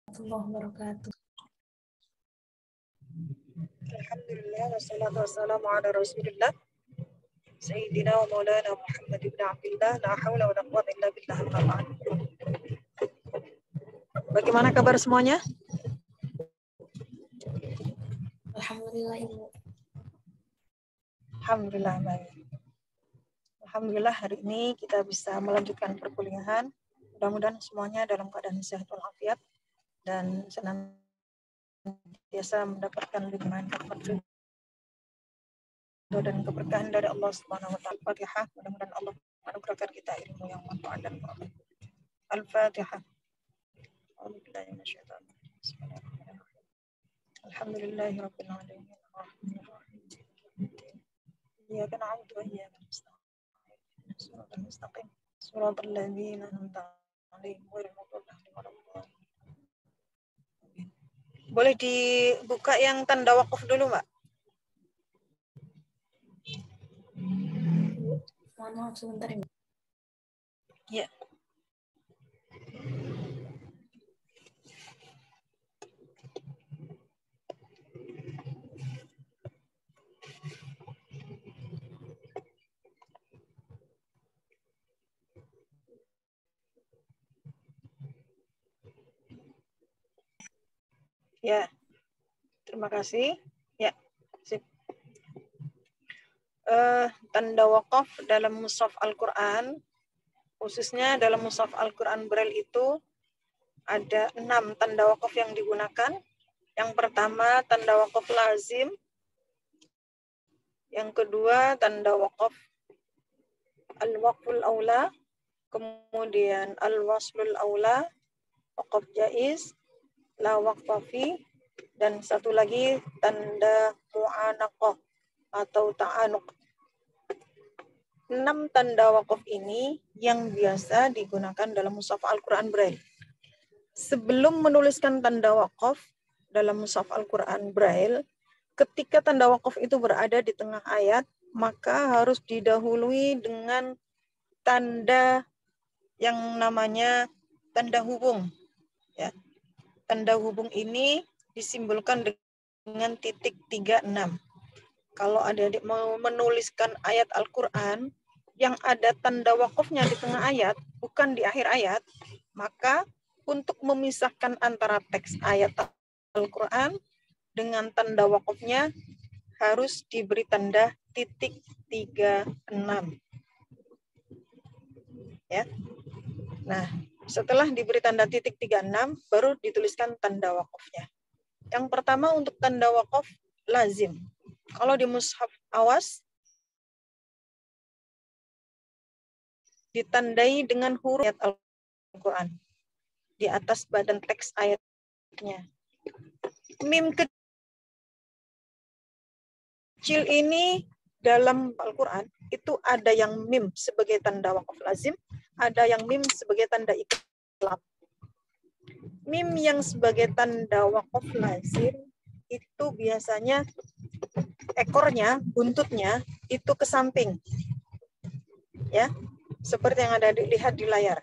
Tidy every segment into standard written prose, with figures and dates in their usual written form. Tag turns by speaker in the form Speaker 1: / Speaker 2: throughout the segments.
Speaker 1: warahmatullahi wabarakatuh.
Speaker 2: Alhamdulillah wassalatu wassalamu ala Rasulillah Sayyidina wa Maulana Muhammad ibn Abdullah la haula wa la quwwata illa billah. Bagaimana kabar semuanya?
Speaker 1: Alhamdulillah Ibu.
Speaker 2: Alhamdulillah baik. Alhamdulillah hari ini kita bisa melanjutkan perkuliahan. Mudah-mudahan semuanya dalam keadaan sehat walafiat dan senantiasa mendapatkan limpahan rahmat dan keberkahan dari Allah Subhanahu wa taala. Al-Fatihah. Mudah-mudahan Allah anugerahkan kita ilmu yang manfaat dan bermanfaat. Al-Fatihah. Alhamdulillahirabbil alamin. Arrahmanirrahim. Iyyaka na'budu wa iyyaka nasta'in. Shiratal mustaqim. Shiratal ladzina an'amta 'alaihim ghairil maghdubi 'alaihim waladdallin. Boleh dibuka yang tanda wakaf dulu, Mbak?
Speaker 1: Mohon maaf sebentar Ibu.
Speaker 2: Ya. Ya, terima kasih. Ya, sip. Tanda wakaf dalam mushaf Al-Quran, khususnya dalam mushaf Al-Quran Braille itu ada 6 tanda wakaf yang digunakan. Yang pertama, tanda wakaf lazim. Yang kedua, tanda wakaf al-waqful aula. Kemudian al-waslul aula, wakaf jaiz, la waqfafi, dan satu lagi tanda mu'anaqah atau ta'anuq. 6 tanda wakaf ini yang biasa digunakan dalam mushaf Al-Quran Braille. Sebelum menuliskan tanda wakaf dalam mushaf Al-Quran Braille, ketika tanda wakaf itu berada di tengah ayat, maka harus didahului dengan tanda yang namanya tanda hubung. Ya. Tanda hubung ini disimbolkan dengan titik 36. Kalau adik-adik mau menuliskan ayat Al-Quran yang ada tanda wakafnya di tengah ayat, bukan di akhir ayat, maka untuk memisahkan antara teks ayat Al-Quran dengan tanda wakafnya harus diberi tanda titik 36. Ya. Nah, setelah diberi tanda titik 36, baru dituliskan tanda wakafnya. Yang pertama untuk tanda wakaf lazim. Kalau di mushaf awas, ditandai dengan huruf ayat Al-Quran di atas badan teks ayatnya. Mim kecil ini dalam Al-Quran itu ada yang mim sebagai tanda wakaf lazim, ada yang mim sebagai tanda iklab. Mim yang sebagai tanda wakaf lazim itu biasanya ekornya, buntutnya itu ke samping. Ya, seperti yang ada dilihat di layar.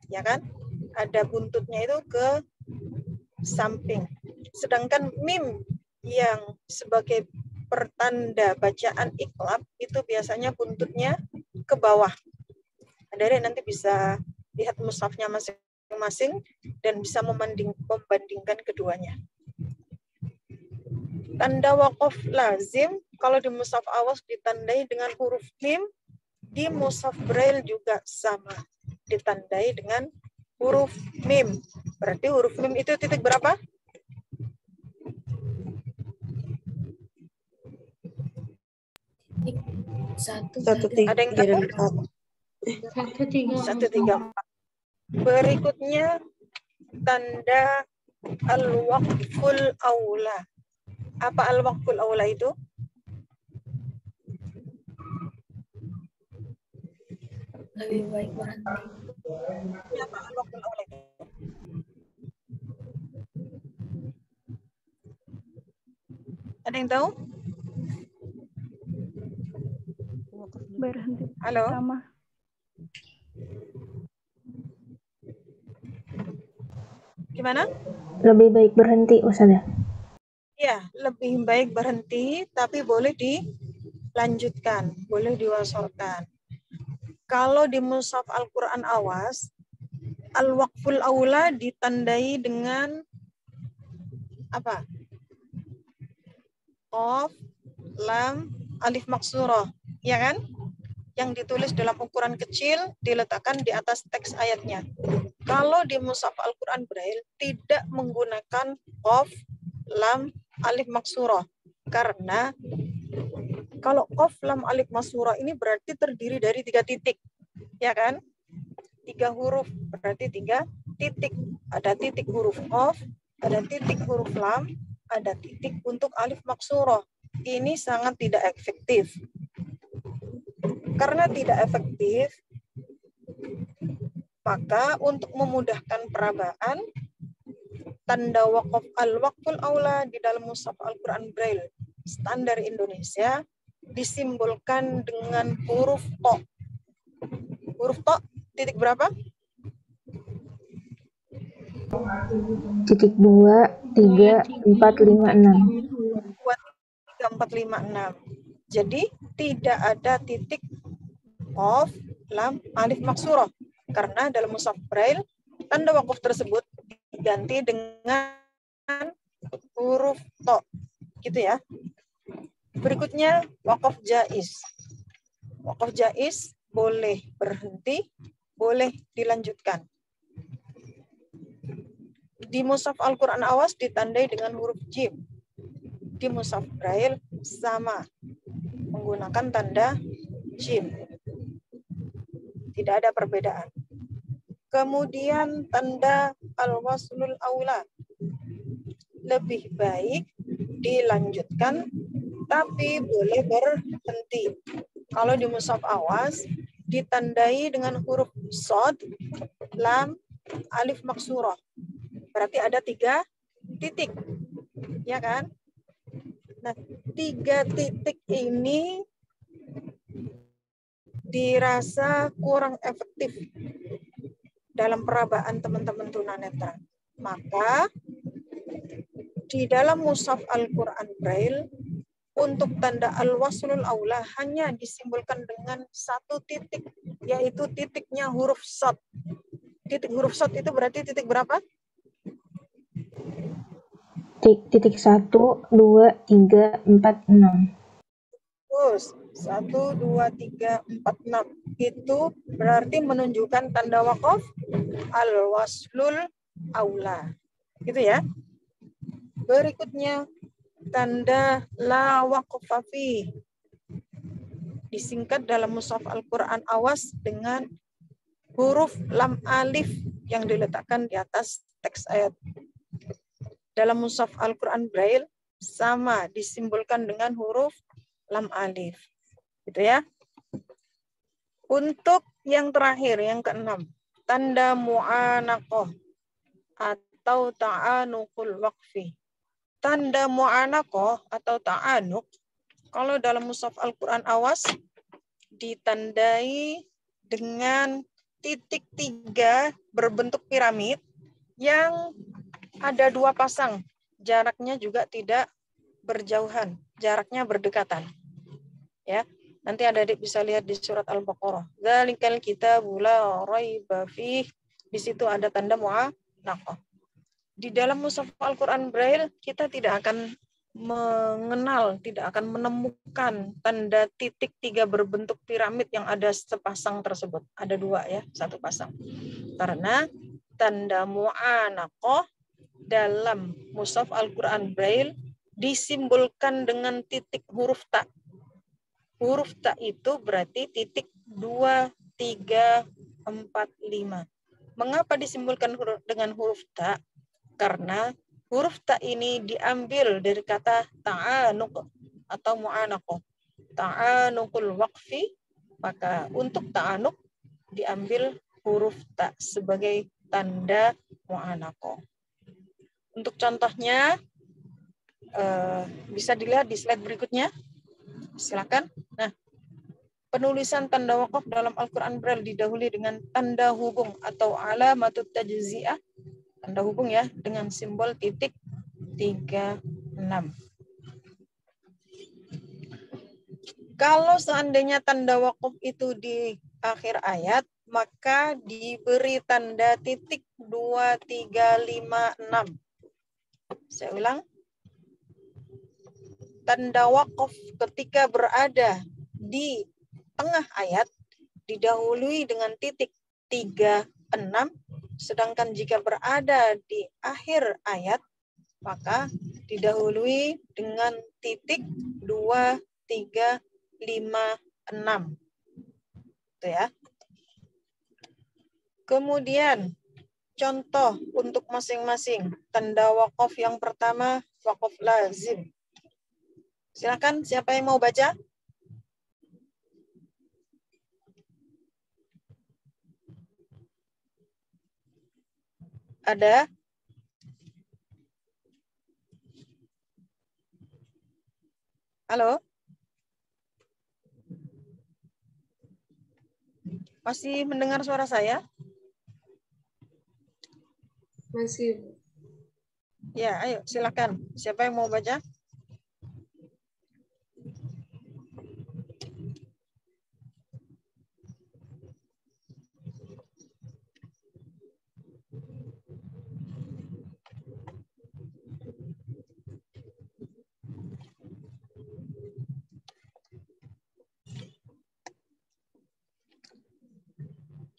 Speaker 2: Ya kan? Ada buntutnya itu ke samping. Sedangkan mim yang sebagai pertanda bacaan iklab itu biasanya buntutnya ke bawah. Adik nanti bisa lihat mushafnya masing-masing dan bisa membandingkan keduanya. Tanda wakaf lazim kalau di mushaf awas ditandai dengan huruf mim, di mushaf Braille juga sama, ditandai dengan huruf mim. Berarti huruf mim itu titik berapa?
Speaker 1: Satu, tiga.
Speaker 2: Ada yang tahu? 134. Berikutnya tanda al-waqful aula. Apa al-waqful aula itu?
Speaker 1: Lebih baik berhenti.
Speaker 2: Apa al-waqful aula itu? Ada yang tahu?
Speaker 3: Berhenti.
Speaker 2: Halo?
Speaker 3: Sama.
Speaker 2: Gimana?
Speaker 3: Lebih baik berhenti, Ustazah.
Speaker 2: Ya, lebih baik berhenti, tapi boleh dilanjutkan, boleh diwasolkan. Kalau di mushaf Al-Quran Awas, al-waqful aula ditandai dengan apa? Qaf, lam, alif maksurah, ya kan? Yang ditulis dalam ukuran kecil diletakkan di atas teks ayatnya. Kalau di mushaf Al-Quran Braille tidak menggunakan qaf, lam, alif maksurah, karena kalau qaf, lam, alif maksurah ini berarti terdiri dari 3 titik, ya kan? 3 huruf berarti 3 titik. Ada titik huruf qaf, ada titik huruf lam, ada titik untuk alif maksurah. Ini sangat tidak efektif. Karena tidak efektif, maka untuk memudahkan perabaan, tanda waqaf al-waqful aula di dalam mushaf Al-Quran Braille standar Indonesia disimbolkan dengan huruf to. Huruf to titik berapa?
Speaker 3: Titik 2, 3, 4, 5, 6.
Speaker 2: 2, 3, 4, 5, 6. Jadi tidak ada titik qaf, lam, alif maksurah. Karena dalam mushaf Braille tanda wakaf tersebut diganti dengan huruf to. Gitu ya. Berikutnya wakaf jaiz. Wakaf jaiz boleh berhenti, boleh dilanjutkan. Di mushaf Al-Quran Awas ditandai dengan huruf jim. Di mushaf Braille sama, menggunakan tanda jim. Tidak ada perbedaan. Kemudian tanda al-waslul aula. Lebih baik dilanjutkan, tapi boleh berhenti. Kalau di mushaf Awas ditandai dengan huruf shad, lam, alif maksurah. Berarti ada 3 titik, ya kan? Nah, 3 titik ini dirasa kurang efektif dalam perabaan teman-teman tunanetra. Maka di dalam mushaf Al-Quran Braille untuk tanda al-waslul aula hanya disimbolkan dengan 1 titik, yaitu titiknya huruf shad. Titik huruf shad itu berarti titik berapa?
Speaker 3: Titik 1, 2, 3, 4, 6.
Speaker 2: Terus 1, 2, 3, 4, 6. Itu berarti menunjukkan tanda wakaf al-waslul aula. Gitu ya. Berikutnya tanda la waqfa fi. Disingkat dalam mushaf Al-Quran Awas dengan huruf lam alif yang diletakkan di atas teks ayat. Dalam mushaf Al-Quran Braille sama disimbolkan dengan huruf lam alif. Gitu ya. Untuk yang terakhir, yang keenam, tanda mu'anaqah atau ta'anuqul waqfi. Tanda mu'anaqah atau ta'anuq, kalau dalam mushaf Al-Quran Awas ditandai dengan titik 3 berbentuk piramid yang ada 2 pasang. Jaraknya juga tidak berjauhan, jaraknya berdekatan. Ya, nanti adik-adik bisa lihat di surat Al-Baqarah. Dzalikal kitabu la raiba fih. Di situ ada tanda mu'anaqah. Di dalam mushaf Al-Quran Braille kita tidak akan mengenal, tidak akan menemukan tanda titik 3 berbentuk piramid yang ada sepasang tersebut. Ada 2 ya, 1 pasang. Karena tanda mu'anaqah dalam mushaf Al-Quran Braille disimbolkan dengan titik huruf ta. Huruf ta itu berarti titik 2, 3, 4, 5. Mengapa disimbolkan dengan huruf ta? Karena huruf ta ini diambil dari kata ta'anuq atau mu'anaqah. Ta'anuqul waqfi, maka untuk ta'anuq diambil huruf ta sebagai tanda mu'anaqah. Untuk contohnya bisa dilihat di slide berikutnya. Silakan. Nah, penulisan tanda waqaf dalam Al-Quran Braille didahului dengan tanda hubung atau alamatut tajzi'ah tanda hubung ya, dengan simbol titik 36. Kalau seandainya tanda wakaf itu di akhir ayat, maka diberi tanda titik 2, 3, 5, 6. Saya ulang. Tanda wakaf ketika berada di tengah ayat didahului dengan titik 3, 6, sedangkan jika berada di akhir ayat maka didahului dengan titik 2, 3, 5, 6. Itu ya. Kemudian contoh untuk masing-masing. Tanda wakaf yang pertama wakaf lazim. Silakan siapa yang mau baca? Ada? Halo? Masih mendengar suara saya?
Speaker 1: Masih.
Speaker 2: Ya, ayo silakan. Siapa yang mau baca?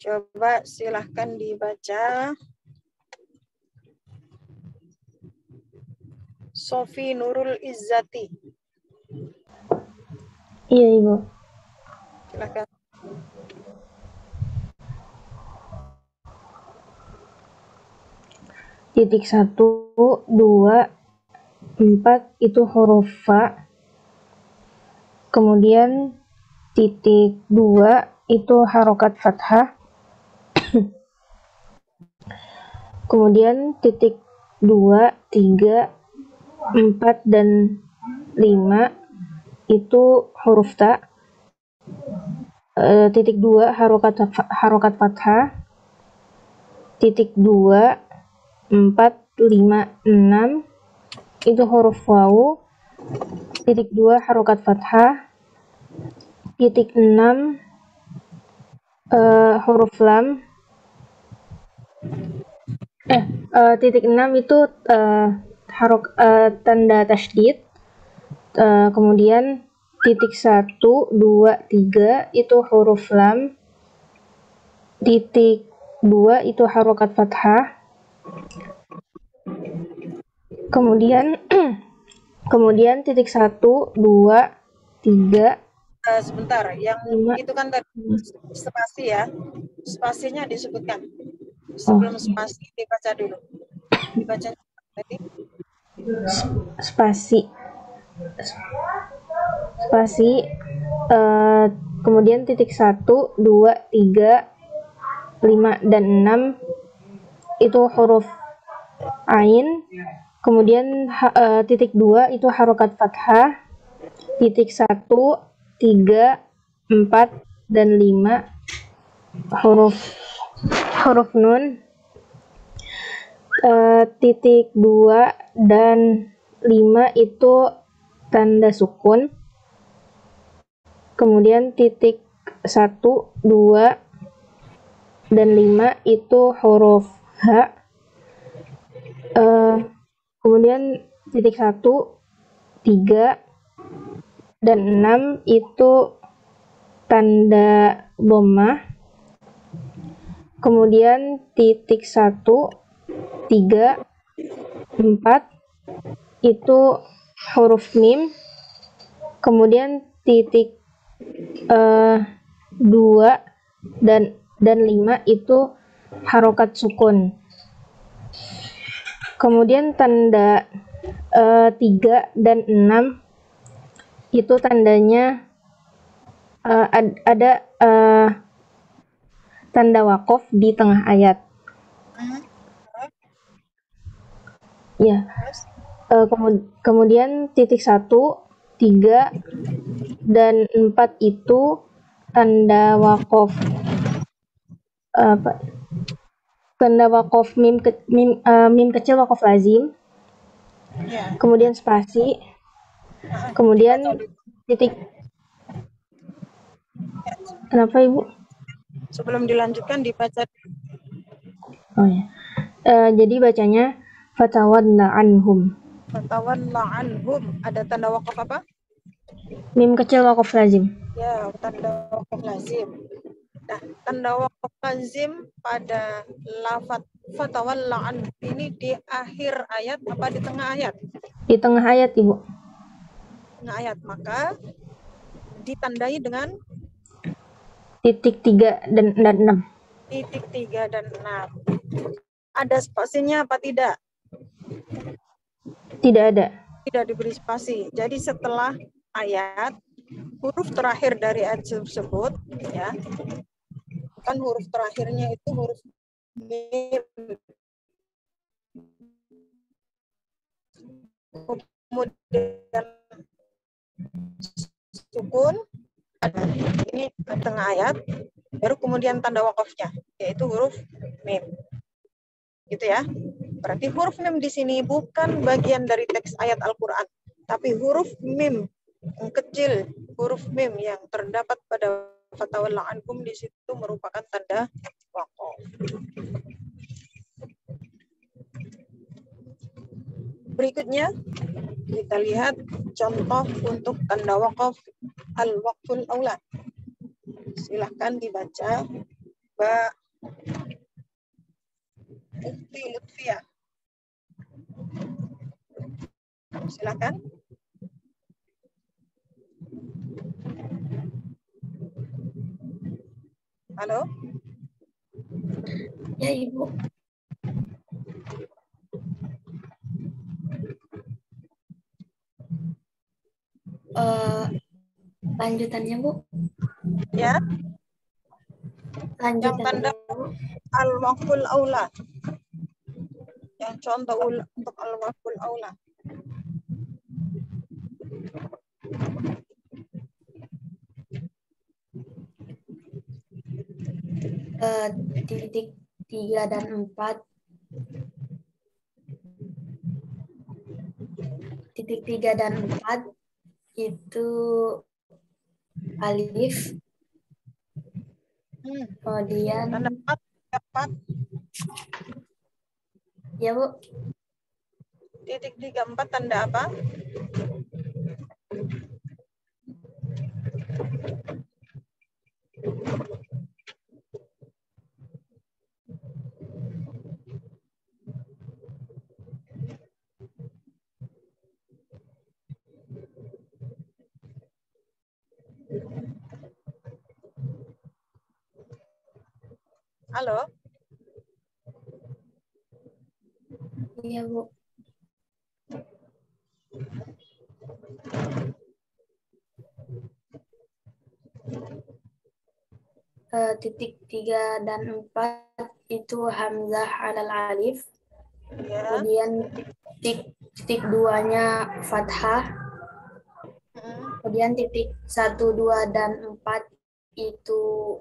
Speaker 2: Coba silahkan dibaca. Sofi Nurul Izzati.
Speaker 3: Iya, Ibu.
Speaker 2: Silahkan.
Speaker 3: Titik 1, 2, 4 itu huruf fa. Kemudian titik 2 itu harokat fathah. Kemudian titik 2, 3, 4, dan 5 itu huruf ta. Titik 2 harokat fathah. Titik 2, 4, 5, 6 itu huruf wawu. Titik 2 harokat fathah. Titik 6 huruf lam. Titik 6 itu tanda tasydid. Kemudian titik 1, 2, 3 itu huruf lam. Titik 2 itu harokat fathah. Kemudian titik 1, 2, 3.
Speaker 2: Sebentar, yang
Speaker 3: 5.
Speaker 2: itu kan tadi spasi ya. Spasinya disebutkan. Sebelum spasi dibaca dulu. Dibaca tadi.
Speaker 3: Spasi. Kemudian titik 1, 2, 3, 5, dan 6 itu huruf ain. Kemudian titik 2 itu harokat fathah. Titik 1, 3, 4, dan 5 huruf nun. Titik 2 dan 5 itu tanda sukun. Kemudian titik 1, 2, dan 5 itu huruf ha. Kemudian titik 1, 3, dan 6 itu tanda dhammah. Kemudian titik 1, 3, 4 itu huruf mim. Kemudian titik 2 dan 5 itu harokat sukun. Kemudian tanda 3 dan 6 itu tandanya ada tanda wakaf di tengah ayat. Ya. Kemudian titik 1, 3, dan 4 itu tanda wakaf tanda wakof mim kecil wakof lazim,
Speaker 2: Ya.
Speaker 3: kemudian spasi, kemudian titik. Kenapa Ibu?
Speaker 2: Sebelum dilanjutkan dibaca.
Speaker 3: Oh ya. Jadi bacanya fatawalla anhum.
Speaker 2: Fatawalla anhum. Ada tanda wakaf apa?
Speaker 3: Mim kecil wakof lazim.
Speaker 2: Ya, tanda wakaf lazim. Nah, tanda wakaf lazim pada lafaz fatawalla anhum ini di akhir ayat apa di tengah ayat?
Speaker 3: Di tengah ayat Ibu.
Speaker 2: Tengah ayat, maka ditandai dengan
Speaker 3: titik 3 dan 6.
Speaker 2: titik 3 dan 6. Ada spasinya apa tidak?
Speaker 3: Tidak ada.
Speaker 2: Tidak diberi spasi. Jadi setelah ayat, huruf terakhir dari ayat tersebut, ya, kan huruf terakhirnya itu huruf mim. Kemudian sukun, ini tengah ayat, baru kemudian tanda wakafnya, yaitu huruf mim. Gitu ya. Berarti huruf mim di sini bukan bagian dari teks ayat Al-Quran, tapi huruf mim yang kecil, huruf mim yang terdapat pada fatawalla anhum di situ merupakan tanda wakaf. Berikutnya kita lihat contoh untuk tanda wakaf al-waqful aula. Silahkan dibaca Mbak Ukti Lutfia. Silakan. Halo?
Speaker 4: Ya, Ibu. Lanjutannya, Bu.
Speaker 2: Ya. Yang
Speaker 4: Lanjutannya,
Speaker 2: tanda
Speaker 4: Bu.
Speaker 2: al-waqful aula. Yang contoh untuk al-waqful aula.
Speaker 4: Titik 3 dan 4. Titik 3 dan 4 itu alif. Kemudian
Speaker 2: Tanda 4.
Speaker 4: ya, Bu.
Speaker 2: Titik 3, 4 tanda apa? Halo?
Speaker 4: Iya, Bu. Titik 3 dan 4 itu hamzah alal alif.
Speaker 2: Ya.
Speaker 4: Kemudian titik 2-nya fathah. Kemudian titik 1, 2, dan 4 itu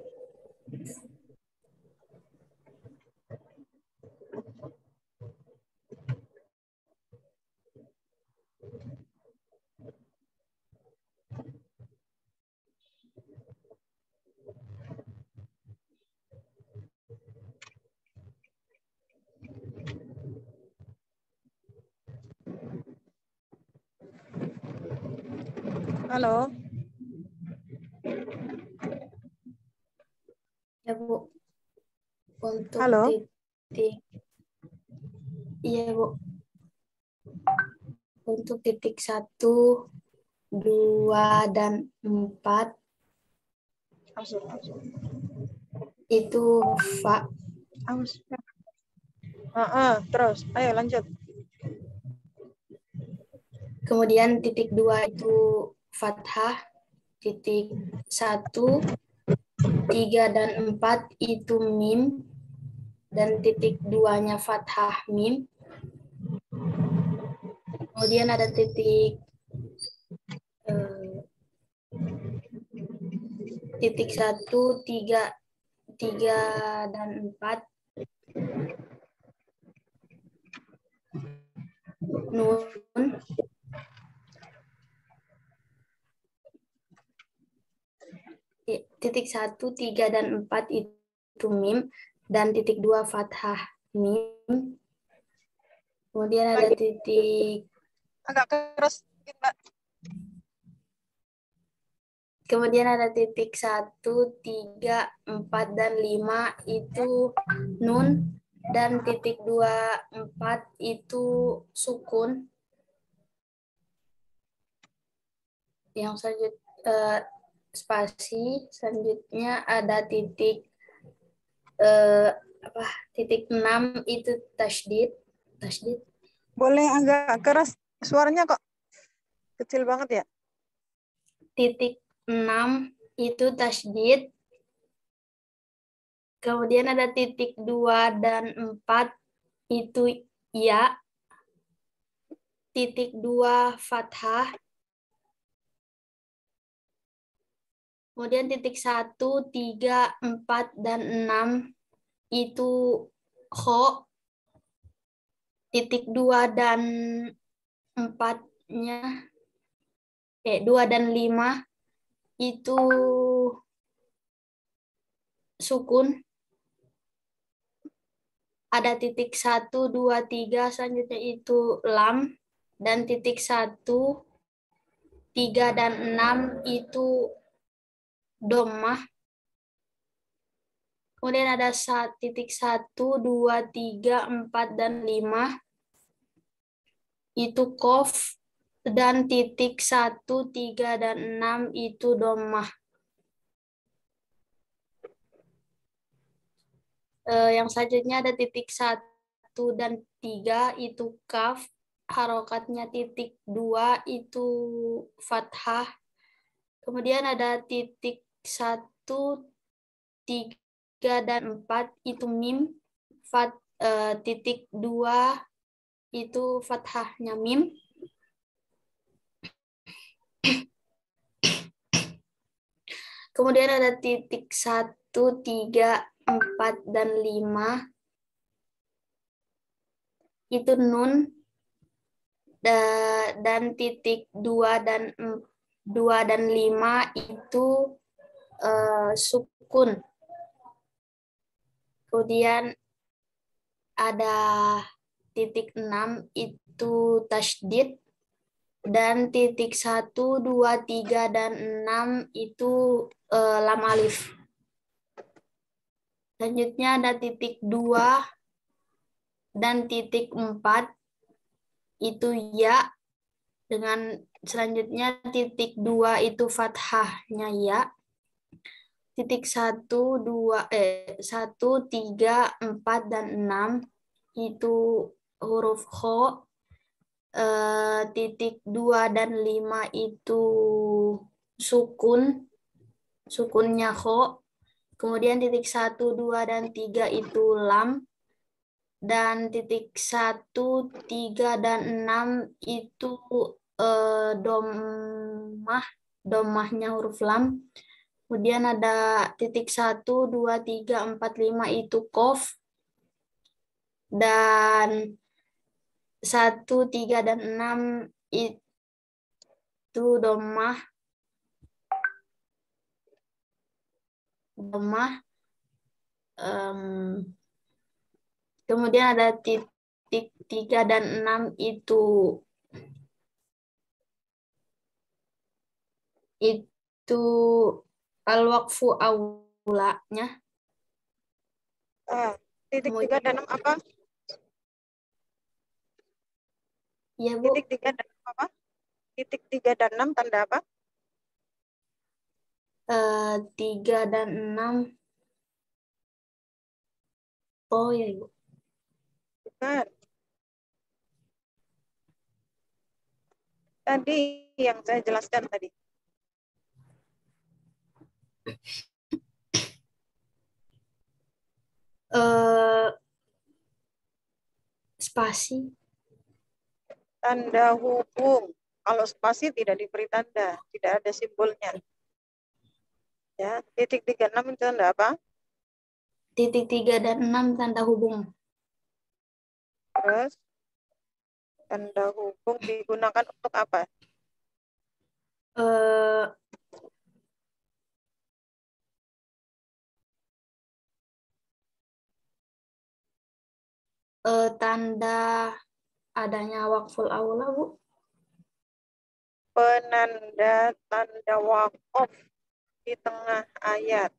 Speaker 2: Halo?
Speaker 4: ya, Bu. Untuk
Speaker 2: Halo?
Speaker 4: titik, iya, Bu. Untuk titik 1, 2, dan 4 itu fa.
Speaker 2: Terus, ayo lanjut.
Speaker 4: Kemudian titik 2 itu fathah. Titik 1, 3, dan 4 itu mim. Dan titik 2-nya fathah mim. Kemudian ada titik 1, 3, dan 4 nun, titik 1, 3, dan 4 itu mim, dan titik 2 fathah mim. Kemudian ada
Speaker 2: Lagi
Speaker 4: titik,
Speaker 2: agak keras, Mbak.
Speaker 4: kemudian ada titik 1, 3, 4, dan 5 itu nun, dan titik 2, 4 itu sukun. Yang selanjutnya spasi, selanjutnya ada titik titik 6 itu tasydid.
Speaker 2: Boleh agak keras suaranya kok. Kecil banget ya.
Speaker 4: Titik 6 itu tasydid. Kemudian ada titik 2 dan 4 itu ya. Titik 2 fathah. Kemudian titik 1, 3, 4, dan 6 itu kho. Titik 2 dan 4-nya 2 dan 5 itu sukun. Ada titik 1, 2, 3 selanjutnya itu lam, dan titik 1, 3, dan 6 itu dhammah. Kemudian ada titik 1, 2, 3, 4, dan 5 itu qaf, dan titik 1, 3, dan 6 itu dhammah. Yang selanjutnya ada titik 1 dan 3 itu kaf, harokatnya titik 2 itu fathah. Kemudian ada titik 1, 3, dan 4 itu mim, titik 2 itu fathahnya mim. Kemudian ada titik 1, 3, 4, dan 5 itu nun, dan titik 2 dan 5 itu sukun. Kemudian ada titik 6 itu tasydid, dan titik 1, 2, 3, dan 6 itu lam alif. Selanjutnya ada titik 2 dan titik 4 itu ya, dengan selanjutnya titik 2 itu fathahnya ya. Titik 1, 3, 4, dan 6 itu huruf kho. Titik 2 dan 5 itu sukunnya kho. Kemudian titik 1, 2, dan 3 itu lam. Dan titik 1, 3, dan 6 itu domahnya huruf lam. Kemudian ada titik 1, 2, 3, 4, 5 itu qaf. Dan 1, 3, dan 6 itu domah. Kemudian ada titik 3 dan 6 itu al-waqfu aulanya.
Speaker 2: Titik 3 dan 6 apa?
Speaker 4: Ya, Bu.
Speaker 2: Titik 3 dan 6 apa? Titik 3 dan 6 tanda apa?
Speaker 4: 3 dan 6. Oh ya, Ibu.
Speaker 2: Bukan. Tadi yang saya jelaskan tadi.
Speaker 4: Spasi.
Speaker 2: Tanda hubung. Kalau spasi tidak diberi tanda, tidak ada simbolnya. Ya, titik 3, 6 itu tanda apa?
Speaker 4: Titik 3 dan 6 tanda hubung.
Speaker 2: Terus Tanda hubung digunakan untuk apa?
Speaker 4: Eh, tanda adanya waqful aula, Bu.
Speaker 2: Penanda tanda wakaf di tengah ayat.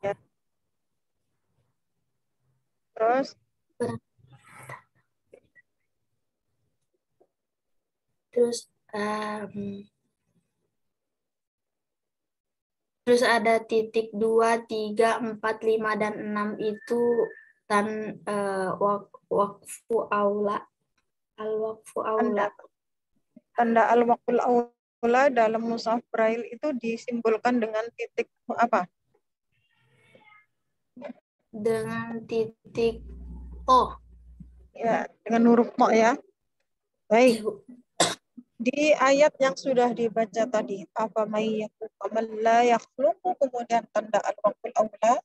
Speaker 2: Ya. Terus
Speaker 4: Terus terus ada titik 2, 3, 4, 5, dan 6 itu waqfu aula. Al-waqfu aula.
Speaker 2: tanda al-waqful aula dalam mushaf Braille itu disimbolkan dengan titik apa?
Speaker 4: Dengan titik O.
Speaker 2: Ya, dengan huruf O ya. Baik.
Speaker 4: Ibu.
Speaker 2: Di ayat yang sudah dibaca tadi, apa may la yakhluqu, kemudian tanda al-waqful aula,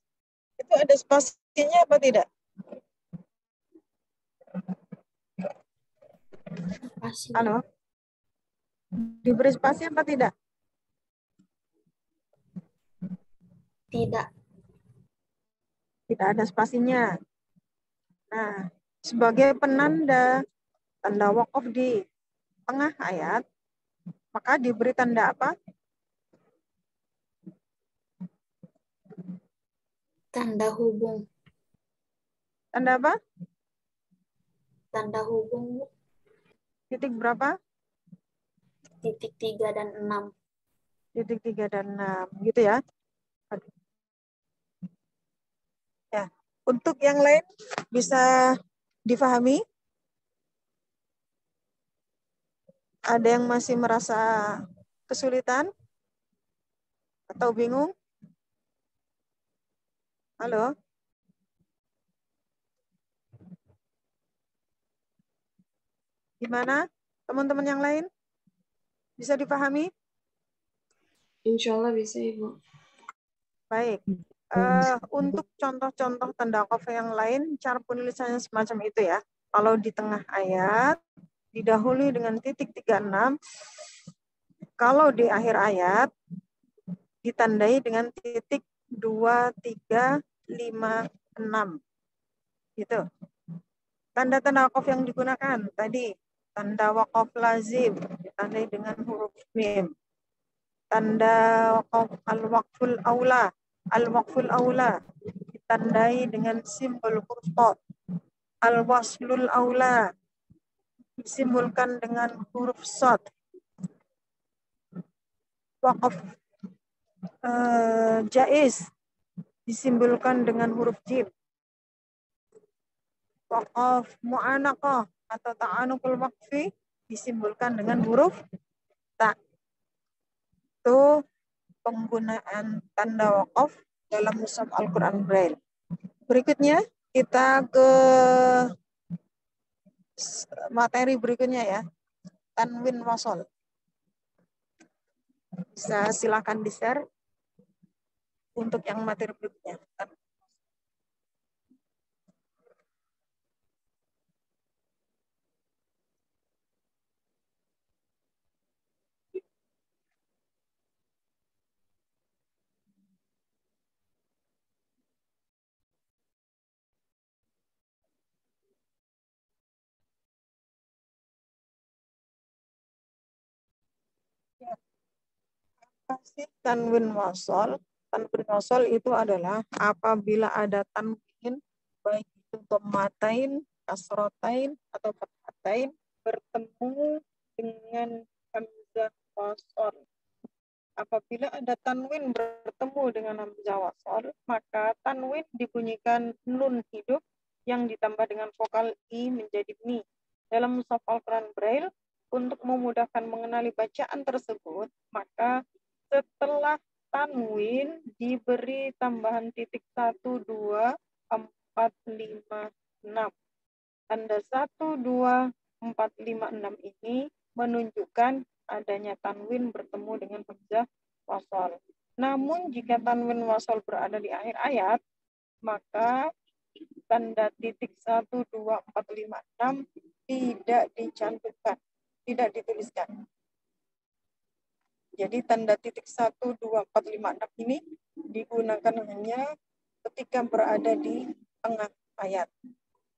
Speaker 2: itu ada spasinya apa tidak?
Speaker 4: Spasi.
Speaker 2: Halo? Diberi spasi apa tidak?
Speaker 4: Tidak.
Speaker 2: Tidak ada spasinya. Nah, sebagai penanda tanda wakaf di tengah ayat, maka diberi tanda apa?
Speaker 4: Tanda hubung.
Speaker 2: Tanda apa?
Speaker 4: Tanda hubung, Bu.
Speaker 2: Titik berapa?
Speaker 4: Titik 3 dan 6.
Speaker 2: Titik 3 dan 6, gitu ya. Ya, untuk yang lain bisa difahami? Ada yang masih merasa kesulitan atau bingung? Halo? Gimana? Teman-teman yang lain? Bisa dipahami?
Speaker 1: Insya Allah bisa, Ibu.
Speaker 2: Baik. Untuk contoh-contoh tanda wakaf yang lain, cara penulisannya semacam itu ya. Kalau di tengah ayat, didahului dengan titik 36. Kalau di akhir ayat, ditandai dengan titik 2, 3, 5, 6. Gitu. Tanda-tanda wakaf yang digunakan tadi, tanda wakaf lazim, ditandai dengan huruf mim. Tanda wakaf al-waqful aula, al-waqful aula, ditandai dengan simbol huruf qaf. Al-waslul aula, disimbolkan dengan huruf shad. Waqaf jaiz, disimbolkan dengan huruf jim. Waqaf mu'anaqah atau ta'anuqul waqfi, disimbolkan dengan huruf ta. Itu penggunaan tanda wakaf dalam mushaf Al-Quran Braille. Berikutnya kita ke materi berikutnya ya, tanwin wasol. Bisa silakan di-share untuk yang materi berikutnya. Kasih tanwin wasol. Tanwin wasol itu adalah apabila ada tanwin, baik itu dhammatain, kasrotain, atau fathatain, bertemu dengan hamzah wasol. Apabila ada tanwin bertemu dengan hamzah wasol, maka tanwin dibunyikan nun hidup yang ditambah dengan vokal i menjadi mi. Dalam mushaf Al-Quran Braille, untuk memudahkan mengenali bacaan tersebut, maka setelah tanwin diberi tambahan titik 1, 2, 4, 5, 6. Tanda 1, 2, 4, 5, 6 ini menunjukkan adanya tanwin bertemu dengan hamzah wasol. Namun jika tanwin wasol berada di akhir ayat, maka tanda titik 1, 2, 4, 5, 6 tidak dicantumkan, tidak dituliskan. Jadi tanda titik 1, 2, 4, 5, 6 ini digunakan hanya ketika berada di tengah ayat.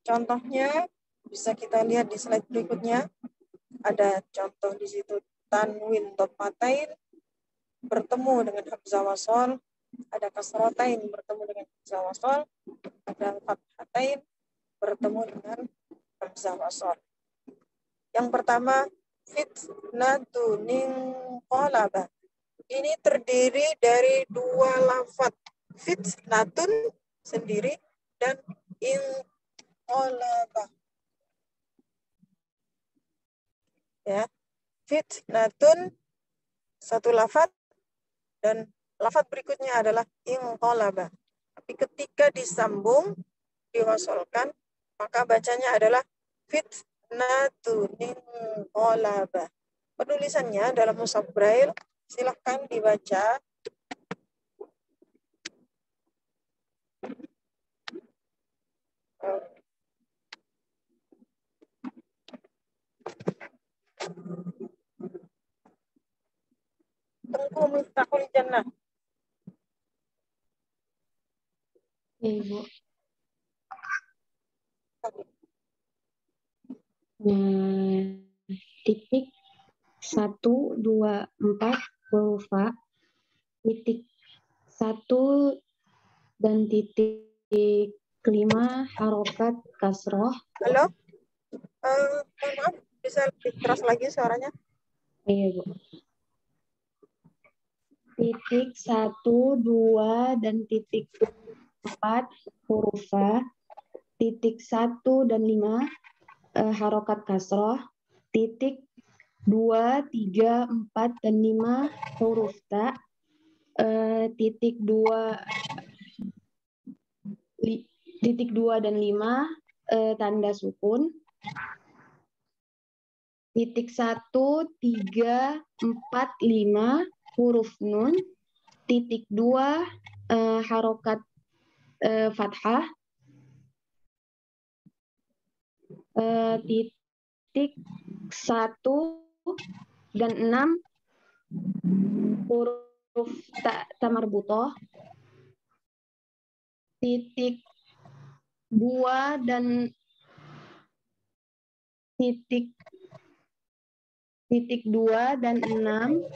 Speaker 2: Contohnya bisa kita lihat di slide berikutnya. Ada contoh di situ tanwin dhammatain bertemu dengan hamzah wasol, ada kasratain bertemu dengan hamzah wasol, ada fathatain bertemu dengan hamzah wasol. Yang pertama fitnatun inqalaba. Ini terdiri dari dua lafaz, fitnatun sendiri dan inqalaba. Ya, fitnatun satu lafaz dan lafaz berikutnya adalah inqalaba. Tapi ketika disambung, diwasolkan, maka bacanya adalah fitnatun inqalaba. Penulisannya dalam mushaf Braille silahkan dibaca. Tengku Miftahul Jannah.
Speaker 3: Ibu. Titik 1, 2, 4 huruf A, titik 1 dan titik 5 harokat kasroh.
Speaker 2: Halo? Mohon maaf, bisa lebih keras lagi suaranya?
Speaker 3: Iya, Bu. Titik 1, 2 dan titik 4 huruf A, titik 1 dan 5 harokat kasroh, titik 2, 3, 4 dan 5 huruf ta, titik 2 dan 5 tanda sukun, titik 1, 3, 4, 5 huruf nun, titik 2 harokat fathah, titik 1 dan 6 huruf ta marbutoh, titik 2 dan titik 2 dan 6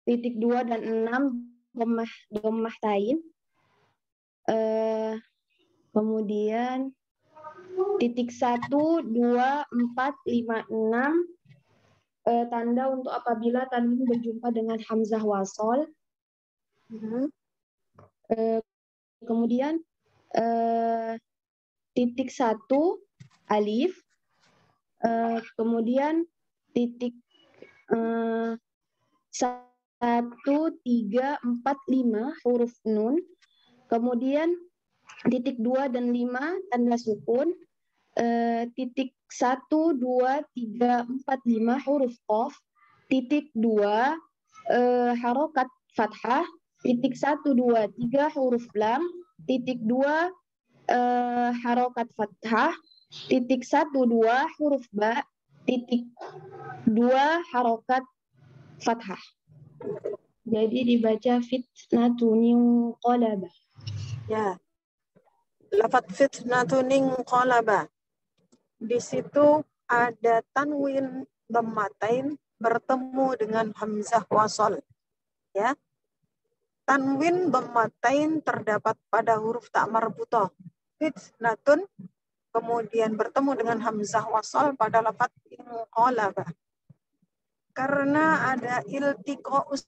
Speaker 3: titik 2 dan 6 dhammah tain, kemudian titik 1, 2, 4, 5, 6 tanda untuk apabila tanwin berjumpa dengan hamzah wasol. Kemudian titik 1 alif, kemudian titik 1, 3, 4, 5 huruf nun, kemudian titik 2 dan 5 tanda sukun, titik 1, 2, 3, 4, 5 huruf qaf, titik 2 harokat fathah, titik 1, 2, 3 huruf lam, titik 2 harokat fathah, titik 1, 2 huruf ba, titik 2 harokat fathah. Jadi dibaca fitnatun inqalaba.
Speaker 2: Ya. Lafaz fitnatun inqalaba. Di situ ada tanwin dhammatain bertemu dengan hamzah wasol. Ya. Tanwin dhammatain terdapat pada huruf ta marbutoh. Fitnatun kemudian bertemu dengan hamzah wasol pada lafaz inqalaba. Karena ada iltiqa'us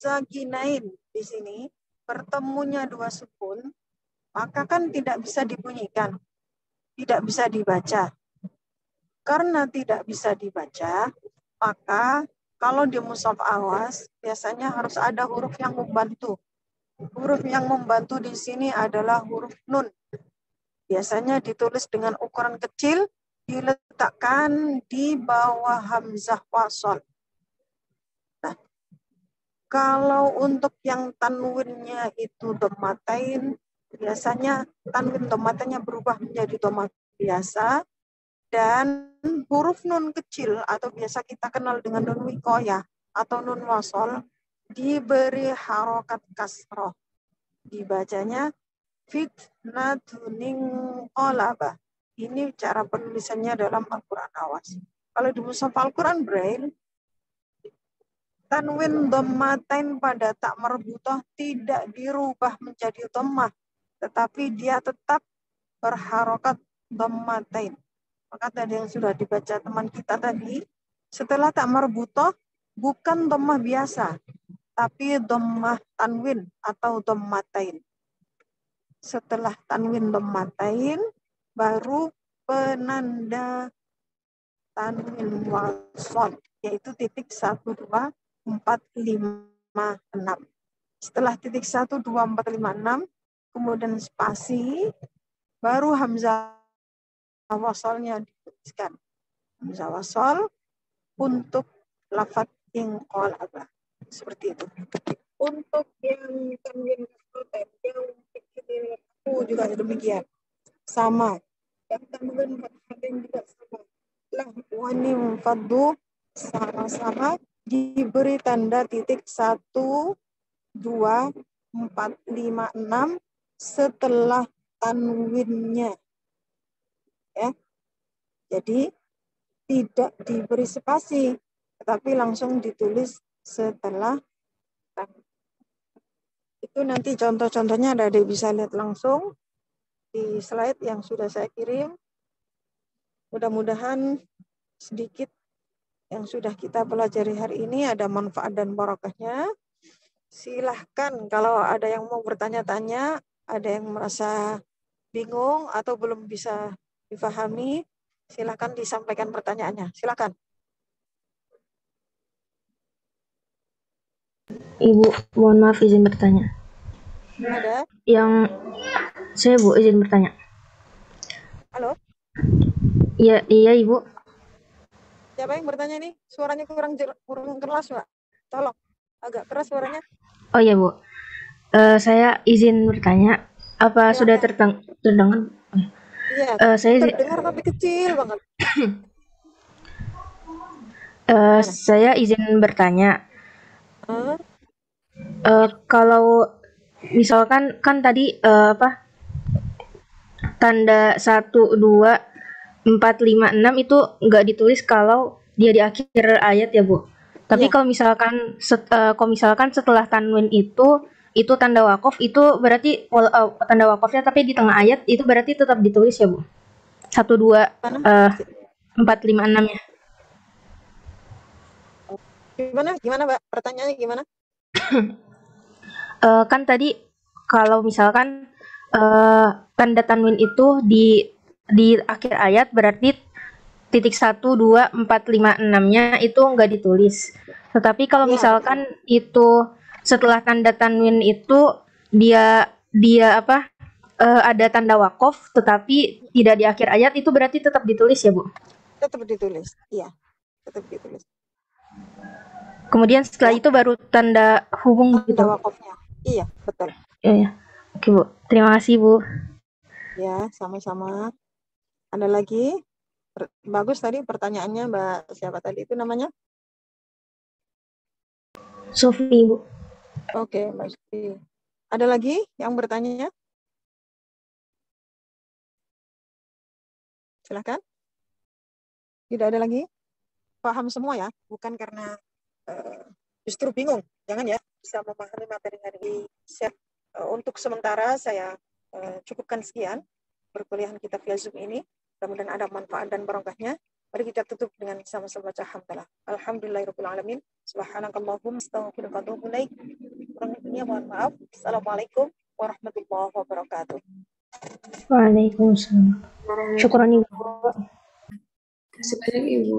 Speaker 2: sakinain di sini, bertemunya dua sukun, maka kan tidak bisa dibunyikan, tidak bisa dibaca. Karena tidak bisa dibaca, maka kalau di mushaf awas biasanya harus ada huruf yang membantu. Huruf yang membantu di sini adalah huruf nun. Biasanya ditulis dengan ukuran kecil, diletakkan di bawah hamzah wasol. Nah, Kalau untuk yang tanwinnya itu dhammatain, biasanya tanwin dhammatannya berubah menjadi dhamma biasa, dan huruf nun kecil atau biasa kita kenal dengan nun wikoyah atau nun wasol diberi harokat kasroh. Dibacanya fitnatuning olaba. Ini cara penulisannya dalam Al-Quran Awas. Kalau di Mushaf Al-Quran Braille, tanwin dhammatain pada tak marbutoh tidak dirubah menjadi dhammah, tetapi dia tetap berharokat dhammatain. Maka tadi yang sudah dibaca teman kita tadi, setelah tak marbutoh bukan dhammah biasa, tapi dhammah tanwin atau dhammatain. Setelah tanwin dhammatain, baru penanda tanwin wasol, yaitu titik 1, 2, 4, 5, 6. Setelah titik 1, 2, 4, 5, 6, kemudian spasi, baru hamzah wasolnya dituliskan. Hamzah wasol untuk lafadz inqalaba. Seperti itu. Untuk yang tanwin kasroh yang aku juga demikian. Sama. Yang tanwin fathatain juga sama. Lahwani mufaddu sama-sama diberi tanda titik 1, 2, 4, 5, 6 setelah tanwinnya. Ya. Jadi tidak diberi spasi, tetapi langsung ditulis setelah tanwin. Itu nanti contoh-contohnya ada bisa lihat langsung di slide yang sudah saya kirim. Mudah-mudahan sedikit yang sudah kita pelajari hari ini ada manfaat dan barokahnya. Silahkan kalau ada yang mau bertanya-tanya, ada yang merasa bingung atau belum bisa difahami, silahkan disampaikan pertanyaannya. Silahkan.
Speaker 3: Ibu, mohon maaf izin bertanya.
Speaker 2: Ada?
Speaker 3: Saya Bu izin bertanya.
Speaker 2: Halo?
Speaker 3: Iya Ibu.
Speaker 2: Siapa yang bertanya nih? Suaranya kurang keras, Mbak. Tolong, agak keras suaranya.
Speaker 3: Oh iya Bu. Saya izin bertanya. Apa
Speaker 2: Ya,
Speaker 3: sudah
Speaker 2: ya.
Speaker 3: terdengar?
Speaker 2: Iya,
Speaker 3: Saya
Speaker 2: terdengar tapi kecil banget.
Speaker 3: Saya izin bertanya. Kalau misalkan kan tadi tanda 1, 2, 4, 5, 6 itu nggak ditulis kalau dia di akhir ayat ya Bu. Tapi kalau misalkan setelah tanwin itu tanda wakof itu berarti tanda wakofnya tapi di tengah ayat itu berarti tetap ditulis ya Bu. 1, 2, 4, 5, 6-nya.
Speaker 2: Gimana Mbak? Pertanyaannya gimana?
Speaker 3: Kan tadi kalau misalkan tanda tanwin itu di akhir ayat berarti titik 1, 2, 4, 5, 6-nya itu nggak ditulis. Tetapi kalau misalkan itu setelah tanda tanwin itu dia ada tanda wakof tetapi tidak di akhir ayat itu berarti tetap ditulis ya Bu?
Speaker 2: Tetap ditulis, iya. Tetap ditulis.
Speaker 3: Kemudian setelah itu baru tanda hubung gitu.
Speaker 2: Tanda wakofnya. Iya, betul.
Speaker 3: Iya. Oke Bu, terima kasih Bu.
Speaker 2: Ya, sama-sama. Ada lagi? Bagus tadi pertanyaannya Mbak siapa tadi itu namanya?
Speaker 3: Sofi Bu.
Speaker 2: Oke, Mbak Sofi. Ada lagi yang bertanya? Silahkan. Tidak ada lagi? Paham semua ya? Bukan karena justru bingung. Jangan ya, bisa memahami materi hari ini. Untuk sementara saya cukupkan sekian perkuliahan kita via Zoom ini. Mudah-mudahan ada manfaat dan barokahnya. Mari kita tutup dengan sama-sama baca hamdalah. Alhamdulillahirabbil alamin. Subhanakallahumma astaghfiruka wa atubu ilaik. Kurang lebihnya mohon maaf. Assalamualaikum warahmatullahi wabarakatuh.
Speaker 3: Waalaikumsalam. Syukran Ibu.
Speaker 1: Terima kasih banyak Ibu.